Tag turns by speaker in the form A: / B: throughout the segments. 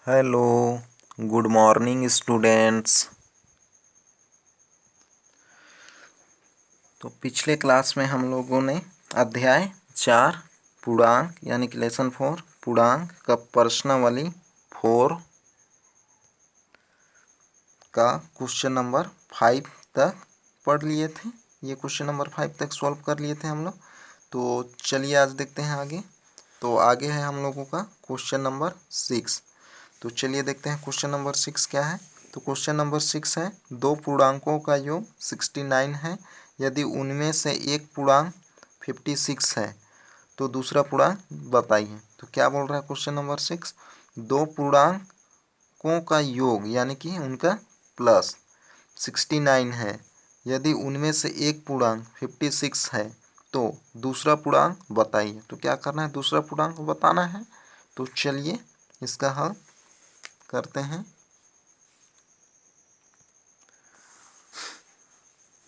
A: Hello, good morning students. तो पिछले class में हम लोगों ने अध्याय 4 पूर्णांक यानी कि लेसन 4 पूर्णांक का प्रश्नावली 4 का क्वेश्चन नंबर 5 तक पढ़ लिए थे। ये क्वेश्चन नंबर 5 तक सॉल्व कर लिए थे हम लोग। तो चलिए आज देखते हैं आगे। तो आगे है हम लोगों का क्वेश्चन नंबर 6। तो चलिए देखते हैं क्वेश्चन नंबर 6 क्या है। तो क्वेश्चन नंबर 6 है, दो पूर्णांकों का योग 69 है। यदि उनमें से एक पूर्णांक 56 है तो दूसरा पूर्णांक बताइए। तो क्या बोल रहा है क्वेश्चन नंबर 6, दो पूर्णांकों का योग यानी कि उनका प्लस 69 है। यदि उनमें से एक पूर्णांक 56 है तो दूसरा पूर्णांक बताइए। तो क्या करना है, दूसरा पूर्णांक बताना है। तो चलिए इसका हल करते हैं।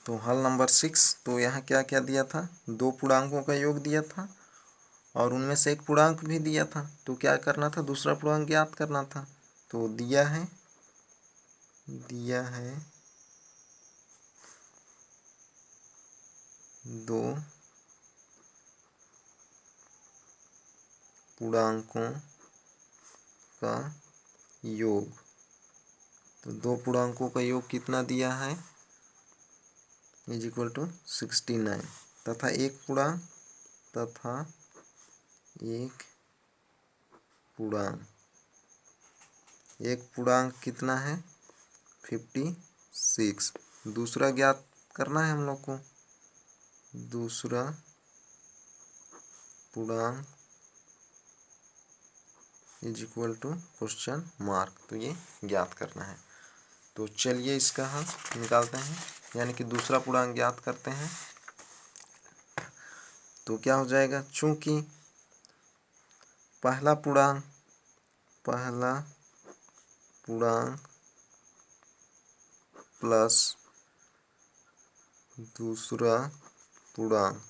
A: तो हल नंबर 6, तो यहाँ क्या क्या दिया था, दो पूर्णांकों का योग दिया था और उनमें से एक पूर्णांक भी दिया था। तो क्या करना था, दूसरा पूर्णांक ज्ञात करना था। तो दिया है दो पूर्णांकों का योग। तो दो पूर्णांकों का योग कितना दिया है, इज इक्वल टू 69 तथा एक पूर्णांक कितना है 56। दूसरा ज्ञात करना है हम लोग को, दूसरा पूर्णांक is equal to question mark. तो ये ज्ञात करना है। तो चलिए इसका हल निकालते हैं, यानी कि दूसरा पूर्णांक ज्ञात करते हैं। तो क्या हो जाएगा, चूंकि पहला पूर्णांक प्लस दूसरा पूर्णांक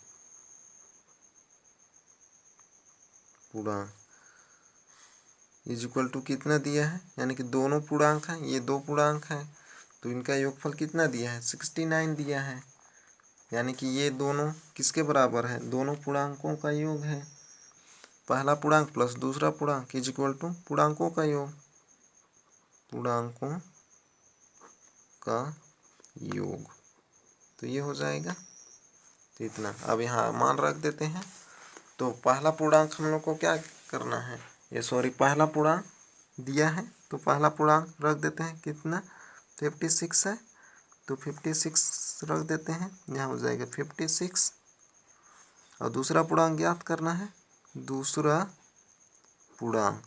A: इज इक्वल टू कितना दिया है, यानी कि दोनों पूर्णांक हैं, ये दो पूर्णांक हैं तो इनका योगफल कितना दिया है 69 दिया है। यानी कि ये दोनों किसके बराबर है, दोनों पूर्णांकों का योग है। पहला पूर्णांक प्लस दूसरा पूर्णांक इज इक्वल टू पूर्णांकों का योग। तो ये हो जाएगा। तो इतना अब यहाँ मान रख देते हैं। तो पहला पूर्णांक हम लोग को क्या करना है, पहला पूर्णांक दिया है तो पहला पूर्णांक रख देते हैं, कितना 56 है। तो 56 रख देते हैं, यहाँ हो जाएगा 56। और दूसरा पूर्णांक ज्ञात करना है, दूसरा पूर्णांक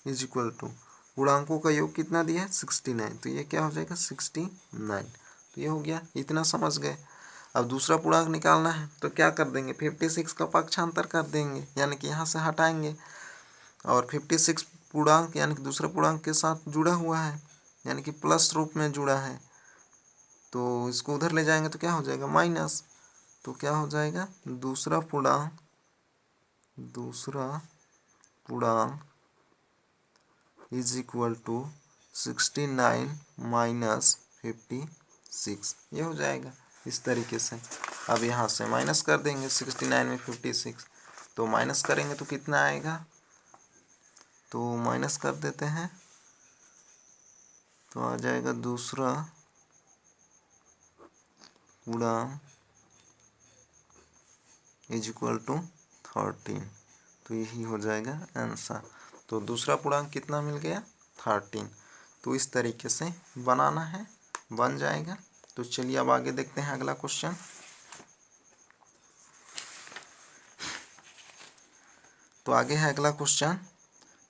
A: इज इक्वल टू पूर्णांकों का योग कितना दिया है 69। तो ये क्या हो जाएगा 69। तो ये हो गया, इतना समझ गए। अब दूसरा पूर्णांक निकालना है तो क्या कर देंगे, 56 का पक्षांतर कर देंगे, यानी कि यहाँ से हटाएंगे। और 56 पूर्णांक यानी कि दूसरे पूर्णांक के साथ जुड़ा हुआ है, यानी कि प्लस रूप में जुड़ा है। तो इसको उधर ले जाएंगे तो क्या हो जाएगा माइनस। तो क्या हो जाएगा, दूसरा पूर्णांक इज इक्वल टू 69 माइनस 56। ये हो जाएगा इस तरीके से। अब यहाँ से माइनस कर देंगे 69 में 56। तो माइनस करेंगे तो कितना आएगा, तो माइनस कर देते हैं तो आ जाएगा दूसरा पूर्णांक इज इक्वल टू 13। तो यही हो जाएगा आंसर। तो दूसरा पूर्णांक कितना मिल गया 13। तो इस तरीके से बनाना है, बन जाएगा। तो चलिए अब आगे देखते हैं अगला क्वेश्चन। तो आगे है अगला क्वेश्चन,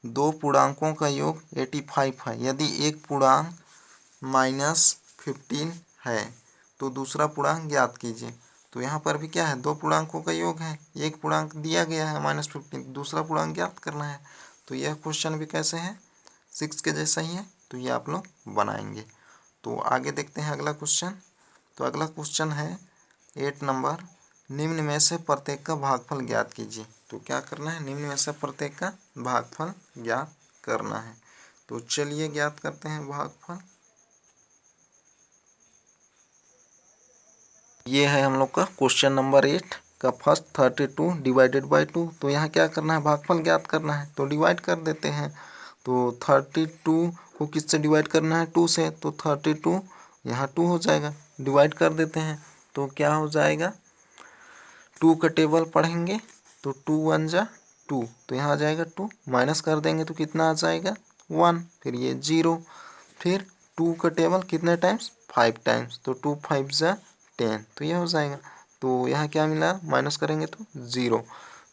A: दो पूर्णांकों का योग 85 है। यदि एक पूर्णांक -15 है तो दूसरा पूर्णांक ज्ञात कीजिए। तो यहाँ पर भी क्या है, दो पूर्णांकों का योग है, एक पूर्णांक दिया गया है -15, दूसरा पूर्णांक ज्ञात करना है। तो यह क्वेश्चन भी कैसे है 6 के जैसा ही है। तो ये आप लोग बनाएंगे। तो आगे देखते हैं अगला क्वेश्चन। तो अगला क्वेश्चन है 8 नंबर, निम्न में से प्रत्येक का भागफल ज्ञात कीजिए। तो क्या करना है, निम्न में से प्रत्येक का भागफल ज्ञात करना है। तो चलिए ज्ञात करते हैं भागफल। ये है हम लोग का क्वेश्चन नंबर 8 का फर्स्ट 32 डिवाइडेड बाय 2। तो यहाँ क्या करना है, भागफल ज्ञात करना है, तो डिवाइड कर देते हैं। तो 32 को किससे डिवाइड करना है, 2 से, तो 32 यहाँ 2 हो जाएगा, डिवाइड कर देते हैं। तो क्या हो जाएगा, 2 का टेबल पढ़ेंगे तो 2 1 जा 2, तो यहाँ आ जाएगा 2, माइनस कर देंगे तो कितना आ जाएगा 1, फिर ये 0, फिर 2 का टेबल कितने टाइम्स, 5 टाइम्स, तो 2 5 जा 10, तो ये हो जाएगा। तो यहाँ क्या मिला, माइनस करेंगे तो 0।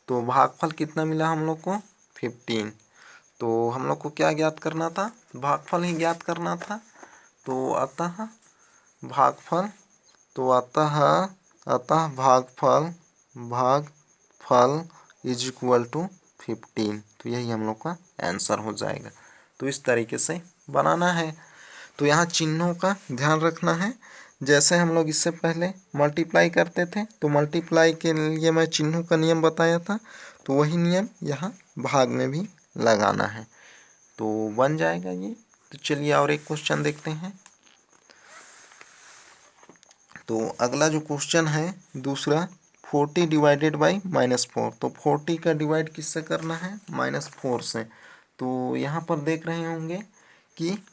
A: तो भागफल कितना मिला हम लोग को, 15। तो हम लोग को क्या ज्ञात करना था, भागफल ही ज्ञात करना था। तो अतः भागफल, तो अतः भागफल इज इक्वल टू 15। तो यही हम लोग का आंसर हो जाएगा। तो इस तरीके से बनाना है। तो यहाँ चिन्हों का ध्यान रखना है। जैसे हम लोग इससे पहले मल्टीप्लाई करते थे, तो मल्टीप्लाई के लिए मैं चिन्हों का नियम बताया था, तो वही नियम यहाँ भाग में भी लगाना है, तो बन जाएगा ये। तो चलिए और एक क्वेश्चन देखते हैं। तो अगला जो क्वेश्चन है दूसरा, 40 डिवाइडेड बाई -4। तो 40 का डिवाइड किससे करना है, -4 से। तो यहाँ पर देख रहे होंगे कि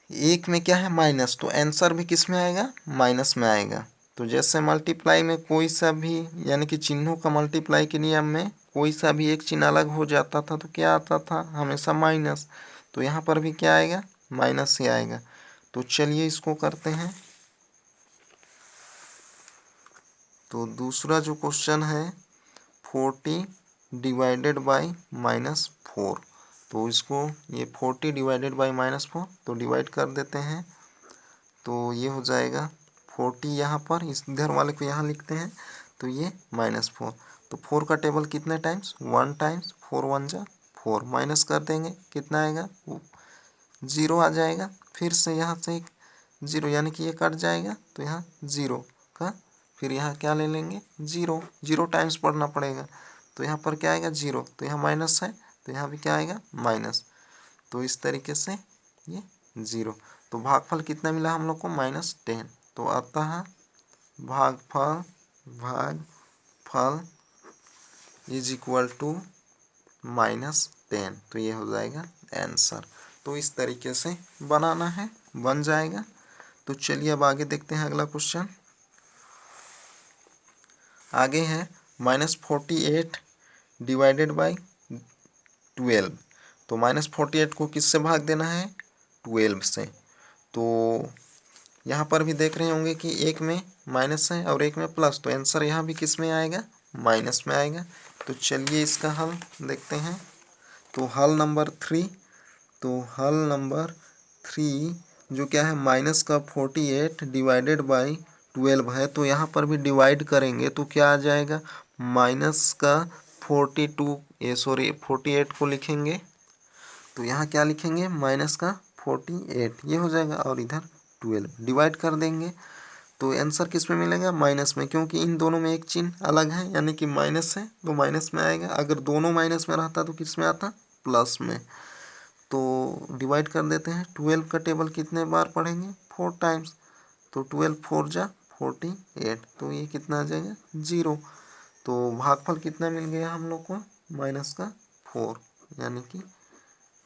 A: एक में क्या है, माइनस, तो आंसर भी किस में आएगा, माइनस में आएगा। तो जैसे मल्टीप्लाई में कोई सा भी, यानी कि चिन्हों का मल्टीप्लाई के नियम में कोई सा भी एक चिन्ह अलग हो जाता था तो क्या आता था, हमेशा माइनस। तो यहाँ पर भी क्या आएगा, माइनस ही आएगा। तो चलिए इसको करते हैं। तो दूसरा जो क्वेश्चन है 40 डिवाइडेड बाई -4। तो इसको, ये 40 डिवाइडेड बाई -4, तो डिवाइड कर देते हैं। तो ये हो जाएगा 40, यहाँ पर इस इधर वाले को यहाँ लिखते हैं, तो ये -4। तो 4 का टेबल कितने टाइम्स, 1 टाइम्स, 4 1 जा 4, माइनस कर देंगे कितना आएगा, 0 आ जाएगा। फिर से यहाँ से एक 0, यानी कि ये कट जाएगा, तो यहाँ 0 का, फिर यहाँ क्या ले लेंगे, 0, 0 टाइम्स पढ़ना पड़ेगा। तो यहाँ पर क्या आएगा, 0, तो यहाँ माइनस है, तो यहाँ भी क्या आएगा, माइनस। तो इस तरीके से ये 0। तो भागफल कितना मिला हम लोग को, -10। तो अतः भागफल इज इक्वल टू -10। तो ये हो जाएगा आंसर। तो इस तरीके से बनाना है, बन जाएगा। तो चलिए अब आगे देखते हैं अगला क्वेश्चन। आगे है -48 डिवाइडेड बाई 12। तो -48 को किससे भाग देना है, 12 से। तो यहाँ पर भी देख रहे होंगे कि एक में माइनस है और एक में प्लस, तो आंसर यहाँ भी किस में आएगा, माइनस में आएगा। तो चलिए इसका हल देखते हैं। तो हल नंबर 3, तो हल नंबर 3 जो क्या है, माइनस का 48 डिवाइडेड बाई 12 है। तो यहाँ पर भी डिवाइड करेंगे तो क्या आ जाएगा, माइनस का 48 को लिखेंगे, तो यहाँ क्या लिखेंगे, माइनस का 48, ये हो जाएगा, और इधर 12 डिवाइड कर देंगे। तो आंसर किस में मिलेगा, माइनस में, क्योंकि इन दोनों में एक चिन्ह अलग है, यानी कि माइनस है तो माइनस में आएगा। अगर दोनों माइनस में रहता तो किस में आता, प्लस में। तो डिवाइड कर देते हैं। 12 का टेबल कितने बार पढ़ेंगे, 4 टाइम्स, तो 12 4 जा 48, तो ये कितना आ जाएगा, 0। तो भागफल कितना मिल गया हम लोग को, माइनस का 4, यानी कि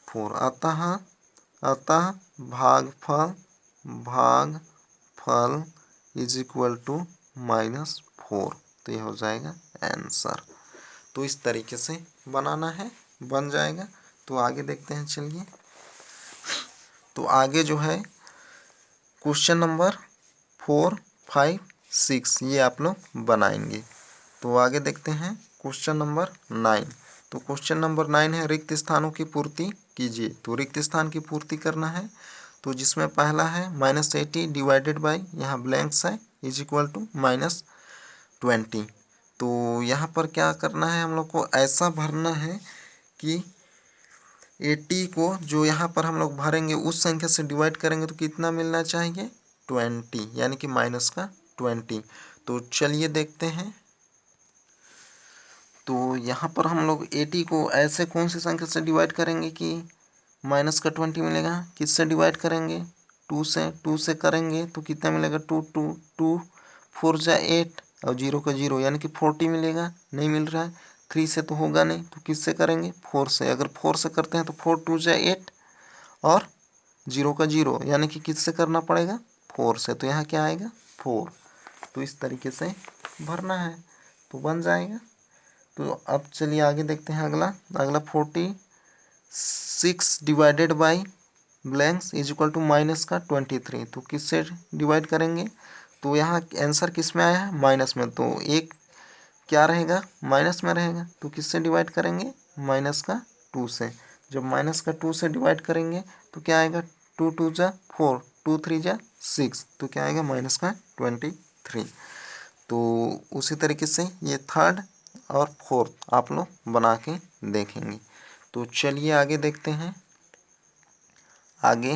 A: 4। अतः भागफल इज इक्वल टू -4। तो ये हो जाएगा आंसर। तो इस तरीके से बनाना है, बन जाएगा। तो आगे देखते हैं, चलिए। तो आगे जो है क्वेश्चन नंबर 4 5 6, ये आप लोग बनाएंगे। तो आगे देखते हैं क्वेश्चन नंबर 9। तो क्वेश्चन नंबर 9 है, रिक्त स्थानों की पूर्ति कीजिए। तो रिक्त स्थान की पूर्ति करना है, तो जिसमें पहला है -80 डिवाइडेड बाई, यहाँ ब्लैंक्स है, इज इक्वल टू -20। तो यहाँ पर क्या करना है, हम लोग को ऐसा भरना है कि 80 को जो यहाँ पर हम लोग भरेंगे उस संख्या से डिवाइड करेंगे तो कितना मिलना चाहिए, 20, यानी कि माइनस का 20। तो चलिए देखते हैं। तो यहाँ पर हम लोग 80 को ऐसे कौन सी संख्या से डिवाइड करेंगे कि माइनस का 20 मिलेगा। किससे डिवाइड करेंगे? 2 से करेंगे तो कितना मिलेगा? 2 4 जा 8 और 0 का 0 यानी कि 40 मिलेगा। नहीं मिल रहा है। 3 से तो होगा नहीं, तो किससे करेंगे? 4 से। अगर 4 से करते हैं तो 4 2 जा 8 और 0 का 0 यानी कि किससे करना पड़ेगा? 4 से। तो यहाँ क्या आएगा? 4। तो इस तरीके से भरना है तो बन जाएगा। तो अब चलिए आगे देखते हैं अगला 46 divided by blanks is equal to minus का 23। तो किससे डिवाइड करेंगे? तो यहाँ आंसर किस में आया है? माइनस में। तो एक क्या रहेगा? माइनस में रहेगा। तो किससे डिवाइड करेंगे? माइनस का 2 से। जब माइनस का 2 से डिवाइड करेंगे तो क्या आएगा? 2 2 जा 4 2 3 जा 6 तो क्या आएगा? माइनस का 23। तो उसी तरीके से ये थर्ड और फोर्थ आप लोग बना के देखेंगे। तो चलिए आगे देखते हैं। आगे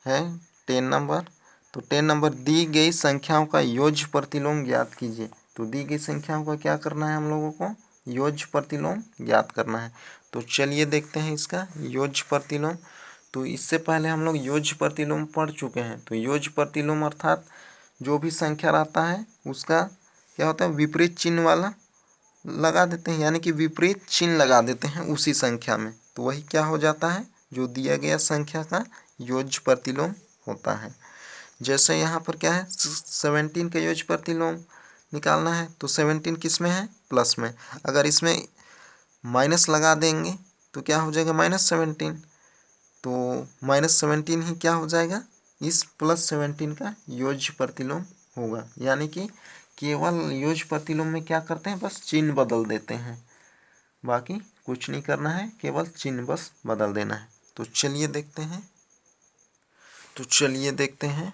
A: है 10 नंबर। तो 10 नंबर, दी गई संख्याओं का योज्य प्रतिलोम ज्ञात कीजिए। तो दी गई संख्याओं का क्या करना है? हम लोगों को योज्य प्रतिलोम ज्ञात करना है। तो चलिए देखते हैं इसका योज्य प्रतिलोम। तो इससे पहले हम लोग योज्य प्रतिलोम पढ़ चुके हैं। तो योज्य प्रतिलोम अर्थात जो भी संख्या रहता है उसका क्या होता है? विपरीत चिन्ह वाला लगा देते हैं, यानी कि विपरीत चिन्ह लगा देते हैं उसी संख्या में। तो वही क्या हो जाता है? जो दिया गया संख्या का योज्य प्रतिलोम होता है। जैसे यहाँ पर क्या है? 17 का योज्य प्रतिलोम निकालना है। तो 17 किस में है? प्लस में। अगर इसमें माइनस लगा देंगे तो क्या हो जाएगा? -17। तो -17 ही क्या हो जाएगा? इस +17 का योज्य प्रतिलोम होगा। यानी कि केवल योज्य प्रतिलोम में क्या करते हैं? बस चिन्ह बदल देते हैं, बाकी कुछ नहीं करना है, केवल चिन्ह बस बदल देना है। तो चलिए देखते हैं।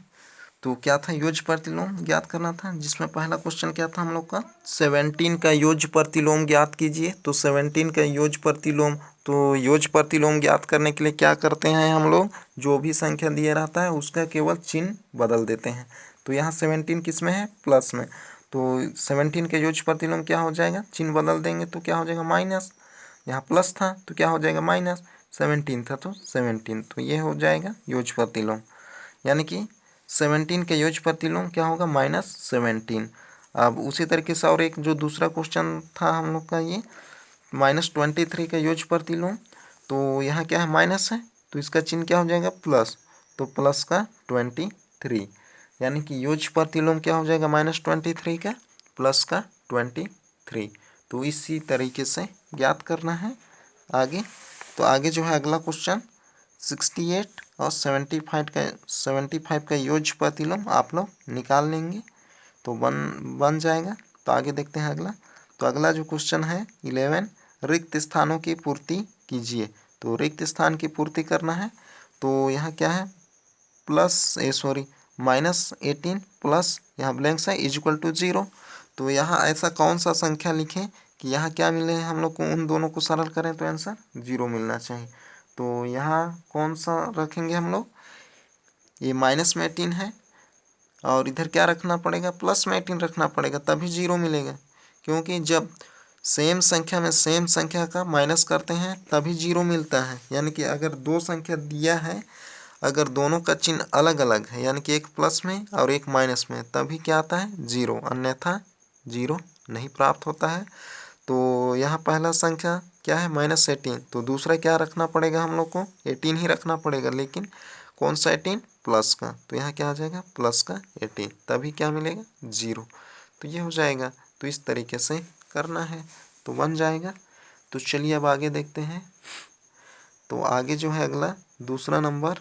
A: तो क्या था? योज्य प्रतिलोम ज्ञात करना था, जिसमें पहला क्वेश्चन क्या था हम लोग का? 17 का योज्य प्रतिलोम ज्ञात कीजिए। तो 17 का योज्य प्रतिलोम, तो योज्य प्रतिलोम ज्ञात करने के लिए क्या करते हैं हम लोग? जो भी संख्या दिया रहता है उसका केवल चिन्ह बदल देते हैं। तो यहाँ 17 किस में है? प्लस में। तो 17 का योज्य प्रतिलोम क्या हो जाएगा? चिन्ह बदल देंगे तो क्या हो जाएगा? माइनस। यहाँ प्लस था तो क्या हो जाएगा? माइनस। 17 था तो 17। तो ये हो जाएगा योज्य प्रतिलोम। यानी कि 17 का योज्य प्रतिलोम क्या होगा? -17। अब उसी तरीके से और एक जो दूसरा क्वेश्चन था हम लोग का, ये -23 का योज्य प्रतिलोम। तो यहाँ क्या है? माइनस है तो इसका चिन्ह क्या हो जाएगा? प्लस। तो प्लस का 23, यानी कि योज्य प्रतिलोम क्या हो जाएगा? -23 का प्लस का 23। तो इसी तरीके से ज्ञात करना है आगे। तो आगे जो है अगला क्वेश्चन 68 और 75 का योज्य प्रतिलोम आप लोग निकाल लेंगे तो बन जाएगा। तो आगे देखते हैं अगला। तो अगला जो क्वेश्चन है 11, रिक्त स्थानों की पूर्ति कीजिए। तो रिक्त स्थान की पूर्ति करना है। तो यहाँ क्या है? -18 प्लस यहाँ ब्लैंक्स है इज इक्वल टू 0। तो यहाँ ऐसा कौन सा संख्या लिखें कि यहाँ क्या मिले हैं हम लोग को? उन दोनों को सरल करें तो आंसर 0 मिलना चाहिए। तो यहाँ कौन सा रखेंगे हम लोग? ये -18 है और इधर क्या रखना पड़ेगा? +18 रखना पड़ेगा, तभी 0 मिलेगा। क्योंकि जब सेम संख्या में सेम संख्या का माइनस करते हैं तभी 0 मिलता है। यानी कि अगर दो संख्या दिया है, अगर दोनों का चिन्ह अलग अलग है, यानी कि एक प्लस में और एक माइनस में, तभी क्या आता है? 0, अन्यथा 0 नहीं प्राप्त होता है। तो यहाँ पहला संख्या क्या है? -18। तो दूसरा क्या रखना पड़ेगा हम लोग को? 18 ही रखना पड़ेगा, लेकिन कौन सा 18? प्लस का। तो यहाँ क्या आ जाएगा? प्लस का 18, तभी क्या मिलेगा? 0। तो ये हो जाएगा। तो इस तरीके से करना है तो बन जाएगा। तो चलिए अब आगे देखते हैं। तो आगे जो है अगला दूसरा नंबर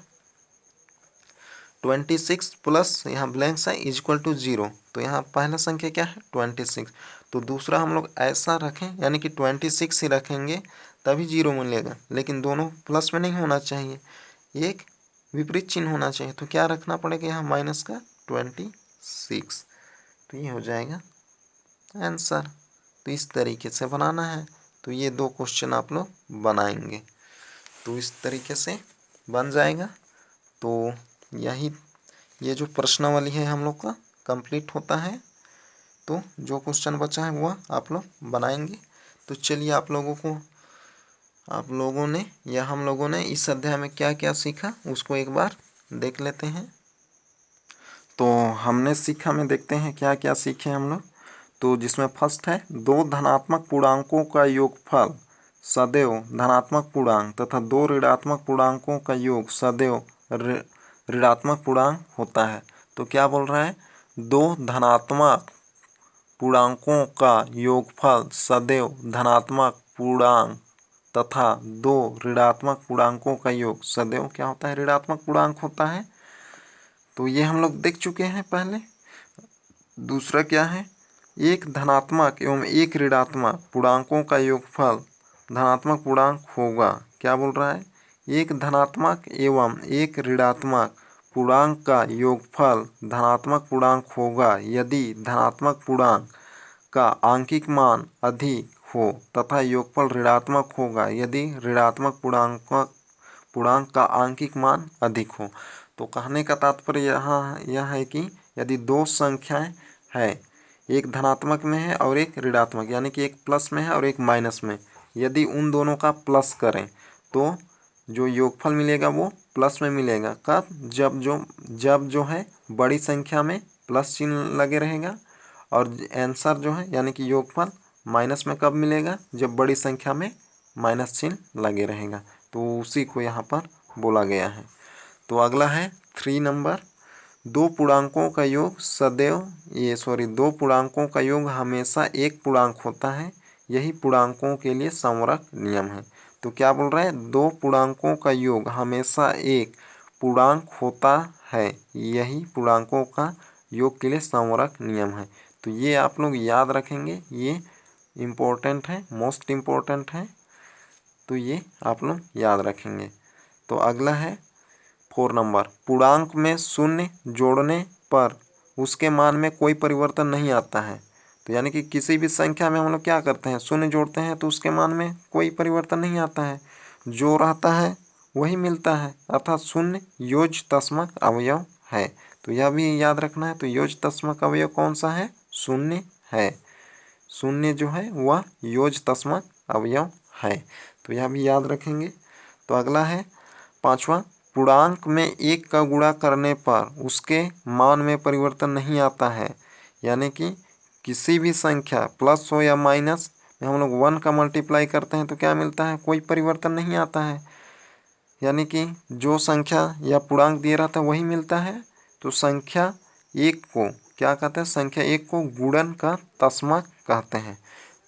A: 26 प्लस यहाँ ब्लैंक्स है इज इक्वल टू 0। तो यहाँ पहला संख्या क्या है? 26। तो दूसरा हम लोग ऐसा रखें, यानी कि 26 ही रखेंगे तभी 0 मिलेगा, लेकिन दोनों प्लस में नहीं होना चाहिए, एक विपरीत चिन्ह होना चाहिए। तो क्या रखना पड़ेगा यहाँ? माइनस का 26। तो ये हो जाएगा आंसर। तो इस तरीके से बनाना है। तो ये दो क्वेश्चन आप लोग बनाएंगे तो इस तरीके से बन जाएगा। तो यही ये जो प्रश्नावली है हम लोग का कंप्लीट होता है। तो जो क्वेश्चन बचा है वह आप लोग बनाएंगे। तो चलिए आप लोगों ने या हम लोगों ने इस अध्याय में क्या क्या सीखा उसको एक बार देख लेते हैं। तो हमने सीखा में देखते हैं क्या क्या सीखे हम लोग। तो जिसमें फर्स्ट है, दो धनात्मक पूर्णांकों का योगफल सदैव धनात्मक पूर्णांक तथा दो ऋणात्मक पूर्णांकों का योग सदैव ऋणात्मक पूर्णांक होता है। तो क्या बोल रहा है, दो धनात्मक पूर्णांकों का योगफल सदैव धनात्मक पूर्णांक तथा दो ऋणात्मक पूर्णांकों का योग सदैव क्या होता है, ऋणात्मक पूर्णांक होता है। तो ये हम लोग देख चुके हैं पहले। दूसरा क्या है, एक धनात्मक एवं एक ऋणात्मक पूर्णांकों का योगफल धनात्मक पूर्णांक होगा। क्या बोल रहा है, एक धनात्मक एवं एक ऋणात्मक पूर्णांक का योगफल धनात्मक पूर्णांक होगा यदि धनात्मक पूर्णांक का आंकिक मान अधिक हो तथा योगफल ऋणात्मक होगा यदि ऋणात्मक पूर्णांक का आंकिक मान अधिक हो। तो कहने का तात्पर्य यहाँ यह है कि यदि दो संख्याएं हैं, एक धनात्मक में है और एक ऋणात्मक, यानी कि एक प्लस में है और एक माइनस में, यदि उन दोनों का प्लस करें तो जो योगफल मिलेगा वो प्लस में मिलेगा। कब, जब जो है बड़ी संख्या में प्लस चिन्ह लगे रहेगा, और आंसर जो है यानी कि योगफल माइनस में कब मिलेगा, जब बड़ी संख्या में माइनस चिन्ह लगे रहेगा। तो उसी को यहाँ पर बोला गया है। तो अगला है 3 नंबर, दो पूर्णांकों का योग दो पूर्णांकों का योग हमेशा एक पूर्णांक होता है, यही पूर्णांकों के लिए संवरक नियम है। तो क्या बोल रहा है, दो पूर्णांकों का योग हमेशा एक पूर्णांक होता है, यही पूर्णांकों का योग के लिए संवरक नियम है। तो ये आप लोग याद रखेंगे, ये इम्पोर्टेंट है, मोस्ट इम्पोर्टेंट है, तो ये आप लोग याद रखेंगे। तो अगला है 4 नंबर, पूर्णांक में शून्य जोड़ने पर उसके मान में कोई परिवर्तन नहीं आता है। तो यानी कि किसी भी संख्या में हम लोग क्या करते हैं, शून्य जोड़ते हैं तो उसके मान में कोई परिवर्तन नहीं आता है, जो रहता है वही मिलता है, अर्थात शून्य योजतस्मक अवयव है। तो यह भी याद रखना है। तो योजतस्मक अवयव कौन सा है, शून्य है। शून्य जो है वह योजतस्मक अवयव है। तो यह भी याद रखेंगे। तो अगला है 5वां, पूर्णांक में एक का गुणा करने पर उसके मान में परिवर्तन नहीं आता है। यानी कि किसी भी संख्या प्लस हो या माइनस में हम लोग 1 का मल्टीप्लाई करते हैं तो क्या मिलता है, कोई परिवर्तन नहीं आता है। यानी कि जो संख्या या पूर्णांक दिया रहता है वही मिलता है। तो संख्या एक को क्या कहते हैं, संख्या एक को गुणन का तस्मक कहते हैं।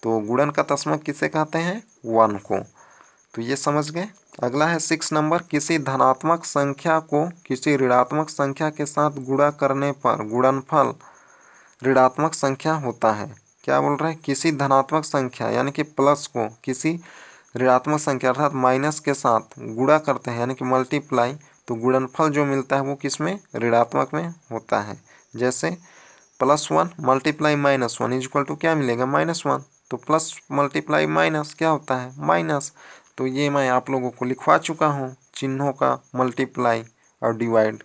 A: तो गुणन का तस्मक किसे कहते हैं, 1 को। तो ये समझ गए। अगला है 6 नंबर, किसी धनात्मक संख्या को किसी ऋणात्मक संख्या के साथ गुणा करने पर गुणनफल ऋणात्मक संख्या होता है। क्या बोल रहे हैं, किसी धनात्मक संख्या यानी कि प्लस को किसी ऋणात्मक संख्या अर्थात माइनस के साथ गुणा करते हैं यानी कि मल्टीप्लाई, तो गुणनफल जो मिलता है वो किस में, ऋणात्मक में होता है। जैसे +1 मल्टीप्लाई -1 इक्वल टू क्या मिलेगा, -1। तो प्लस मल्टीप्लाई माइनस क्या होता है, माइनस। तो ये मैं आप लोगों को लिखवा चुका हूँ, चिन्हों का मल्टीप्लाई और डिवाइड,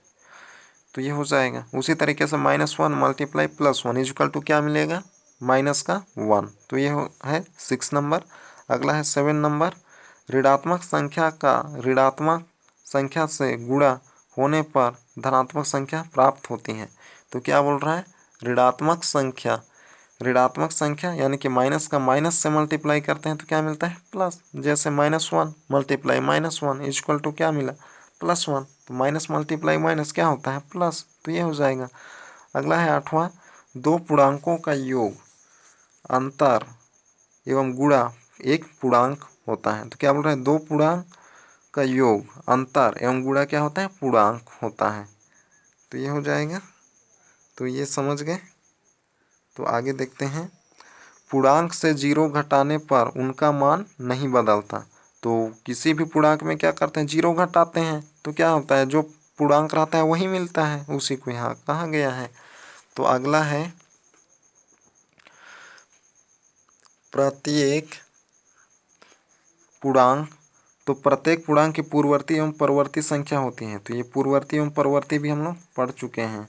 A: तो ये हो जाएगा। उसी तरीके से -1 मल्टीप्लाई +1 इक्वल टू क्या मिलेगा, माइनस का 1। तो ये है 6 नंबर। अगला है 7 नंबर, ऋणात्मक संख्या का ऋणात्मक संख्या से गुणा होने पर धनात्मक संख्या प्राप्त होती है। तो क्या बोल रहा है, ऋणात्मक संख्या यानी कि माइनस का माइनस से मल्टीप्लाई करते हैं तो क्या मिलता है, प्लस। जैसे -1 मल्टीप्लाई -1 इक्वल टू क्या मिला, +1। तो माइनस मल्टीप्लाई माइनस क्या होता है, प्लस। तो ये हो जाएगा। अगला है 8वां, दो पूर्णांकों का योग अंतर एवं गुणा एक पूर्णांक होता है। तो क्या बोल रहे हैं, दो पूर्णांक का योग अंतर एवं गुणा क्या होता है, पूर्णांक होता है। तो ये हो जाएगा। तो ये समझ गए। तो आगे देखते हैं, पूर्णांक से 0 घटाने पर उनका मान नहीं बदलता। तो किसी भी पूर्णांक में क्या करते हैं, 0 घटाते हैं तो क्या होता है, जो पूर्णांक रहता है वही मिलता है, उसी को यहाँ कहा गया है। तो अगला है प्रत्येक पूर्णांक। तो प्रत्येक पूर्णांक की पूर्ववर्ती एवं परवर्ती संख्या होती है। तो ये पूर्ववर्ती एवं परवर्ती भी हम लोग पढ़ चुके हैं।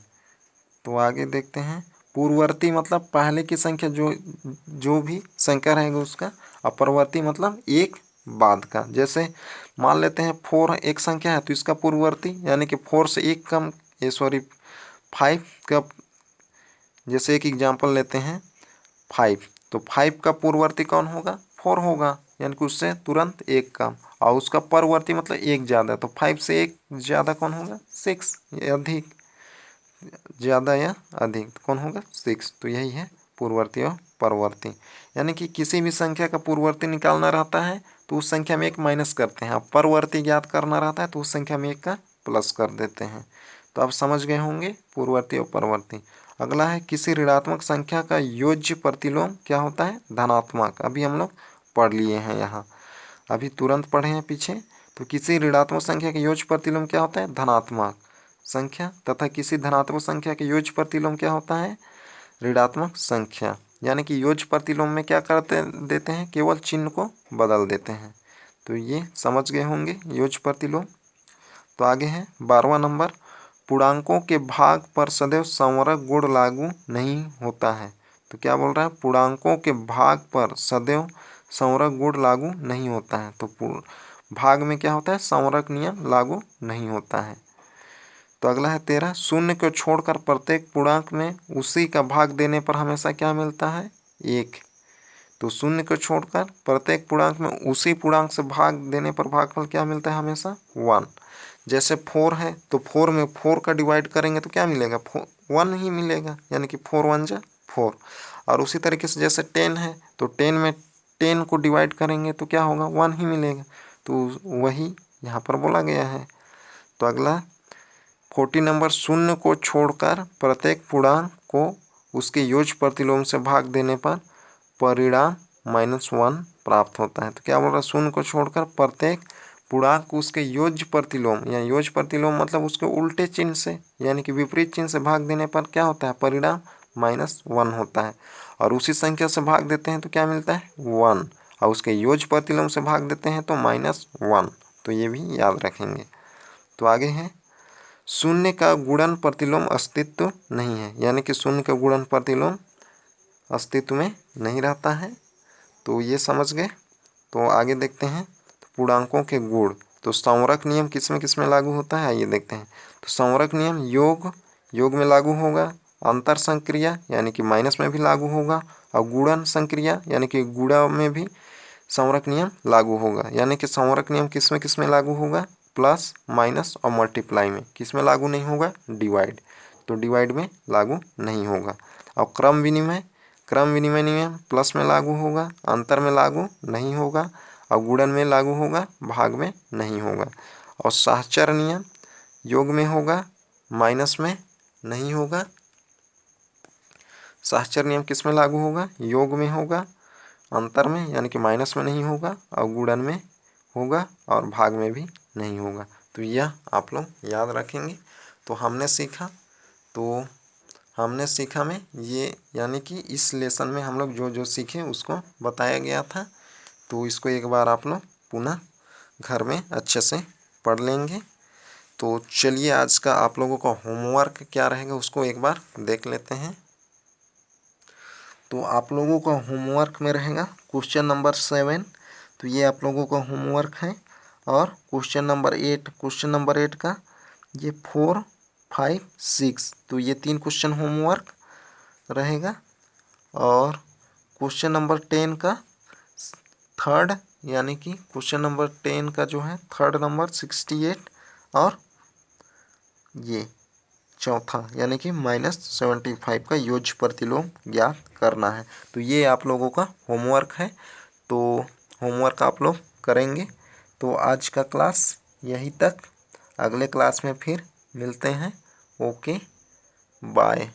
A: तो आगे देखते हैं, पूर्ववर्ती मतलब पहले की संख्या जो भी संख्या रहेगा उसका, और परवर्ती मतलब एक बाद का। जैसे मान लेते हैं 4 एक संख्या है तो इसका पूर्ववर्ती यानी कि 4 से एक कम 5 का, जैसे एक एग्जांपल लेते हैं 5, तो 5 का पूर्ववर्ती कौन होगा? 4 होगा, यानी कि उससे तुरंत एक कम, और उसका परवर्ती मतलब एक ज़्यादा, तो 5 से एक ज़्यादा कौन होगा? 6, अधिक, ज़्यादा या अधिक कौन होगा? 6। तो यही है पूर्ववर्ती और परवर्ती। यानी कि किसी भी संख्या का पूर्ववर्ती निकालना रहता है तो उस संख्या में एक माइनस करते हैं, अब परवर्ती ज्ञात करना रहता है तो उस संख्या में एक का प्लस कर देते हैं। तो आप समझ गए होंगे पूर्ववर्ती और परवर्ती। अगला है किसी ऋणात्मक संख्या का योज्य प्रतिलोम क्या होता है? धनात्मक। अभी हम लोग पढ़ लिए हैं यहाँ, अभी तुरंत पढ़े हैं पीछे। तो किसी ऋणात्मक संख्या का योज्य प्रतिलोम क्या होता है? धनात्मक संख्या। तथा किसी धनात्मक संख्या के योज्य प्रतिलोम क्या होता है? ऋणात्मक संख्या। यानी कि योज्य प्रतिलोम में क्या करते देते हैं? केवल चिन्ह को बदल देते हैं। तो ये समझ गए होंगे योज्य प्रतिलोम। तो आगे है 12वां नंबर, पूर्णांकों के भाग पर सदैव संवरक गुण लागू नहीं होता है। तो क्या बोल रहा है? पूर्णांकों के भाग पर सदैव संवरक गुण लागू नहीं होता है। तो भाग में क्या होता है? संवरक नियम लागू नहीं होता है। तो अगला है 13, शून्य को छोड़कर प्रत्येक पूर्णांक में उसी का भाग देने पर हमेशा क्या मिलता है? 1। तो शून्य को छोड़कर प्रत्येक पूर्णांक में उसी पूर्णांक से भाग देने पर भागफल क्या मिलता है? हमेशा 1। जैसे 4 है तो 4 में 4 का डिवाइड करेंगे तो क्या मिलेगा? 1 ही मिलेगा, यानी कि 4 1 जा 4। और उसी तरीके से जैसे 10 है तो 10 में 10 को डिवाइड करेंगे तो क्या होगा? 1 ही मिलेगा। तो वही यहाँ पर बोला गया है। तो अगला 40 नंबर, शून्य को छोड़कर प्रत्येक पूर्णांक को उसके योज्य प्रतिलोम से भाग देने पर परिणाम -1 प्राप्त होता है। तो क्या बोल रहा है? शून्य को छोड़कर प्रत्येक पूर्णांक को उसके योज्य प्रतिलोम, या योज्य प्रतिलोम मतलब उसके उल्टे चिन्ह से, यानी कि विपरीत चिन्ह से भाग देने पर क्या होता है? परिणाम -1 होता है। और उसी संख्या से भाग देते हैं तो क्या मिलता है? 1। और उसके योज्य प्रतिलोम से भाग देते हैं तो -1। तो ये भी याद रखेंगे। तो आगे है शून्य का गुणन प्रतिलोम अस्तित्व नहीं है, यानी कि शून्य का गुणन प्रतिलोम अस्तित्व में नहीं रहता है। तो ये समझ गए। तो आगे देखते हैं पूर्णांकों के गुण। तो संवरक नियम किस में लागू होता है? आइए देखते हैं। तो संवरक नियम योग में लागू होगा, अंतर संक्रिया यानी कि माइनस में भी लागू होगा, और गुणन संक्रिया यानी कि गुणा में भी संवरक नियम लागू होगा। यानी कि संवरक नियम किस में लागू होगा? प्लस, माइनस और मल्टीप्लाई में। किस में लागू नहीं होगा? डिवाइड। तो डिवाइड में लागू नहीं होगा। और क्रम विनिमय नियम प्लस में लागू होगा, अंतर में लागू नहीं होगा, और गुणन में लागू होगा, भाग में नहीं होगा। और सहचर नियम योग में होगा, माइनस में नहीं होगा। सहचर नियम किस में लागू होगा? योग में होगा, अंतर में यानी कि माइनस में नहीं होगा, और गुणन में होगा, और भाग में भी नहीं होगा। तो यह आप लोग याद रखेंगे। तो हमने सीखा में ये, यानी कि इस लेसन में हम लोग जो सीखे उसको बताया गया था। तो इसको एक बार आप लोग पुनः घर में अच्छे से पढ़ लेंगे। तो चलिए आज का आप लोगों का होमवर्क क्या रहेगा उसको एक बार देख लेते हैं। तो आप लोगों का होमवर्क में रहेगा क्वेश्चन नंबर 7। तो ये आप लोगों का होमवर्क है। और क्वेश्चन नंबर 8 का ये 4, 5, 6, तो ये 3 क्वेश्चन होमवर्क रहेगा। और क्वेश्चन नंबर 10 का थर्ड, यानी कि क्वेश्चन नंबर 10 का जो है थर्ड नंबर 68, और ये चौथा यानी कि -75 का योज्य प्रतिलोम ज्ञात करना है। तो ये आप लोगों का होमवर्क है। तो होमवर्क आप लोग करेंगे। तो आज का क्लास यहीं तक, अगले क्लास में फिर मिलते हैं। Okay, bye.